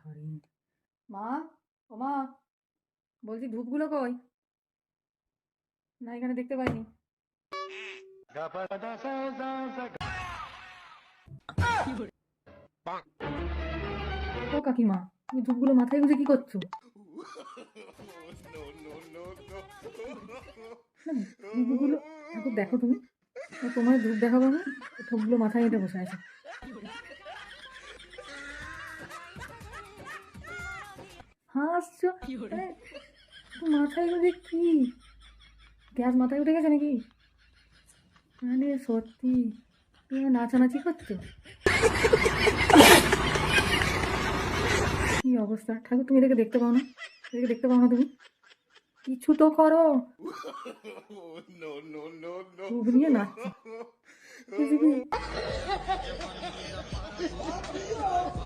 ধরে। মা, ও মা, বলছি ধূপগুলো কই? না এখানে দেখতে পাইনি। ও কাকিমা, তুমি ধূপগুলো মাথায় গুঁজে কি করছো? না, ধূপগুলো ঠাকুর দেখো তুমি, তোমার ধূপ দেখাবো আমি, ধূপগুলো মাথায় এঁটে বসে আছে। হাসছো? মানে মাথায় গুঁজে কি গ্যাস মাথায় উঠে গেছে নাকি? মানে সত্যি তুমি নাচানাচি করছো? কি অবস্থা ঠাকুর, তুমি এটাকে দেখতে পাও না? এটাকে দেখতে পাও না তুমি? কিছু তো করো। ধূপ নিয়ে নাচছো।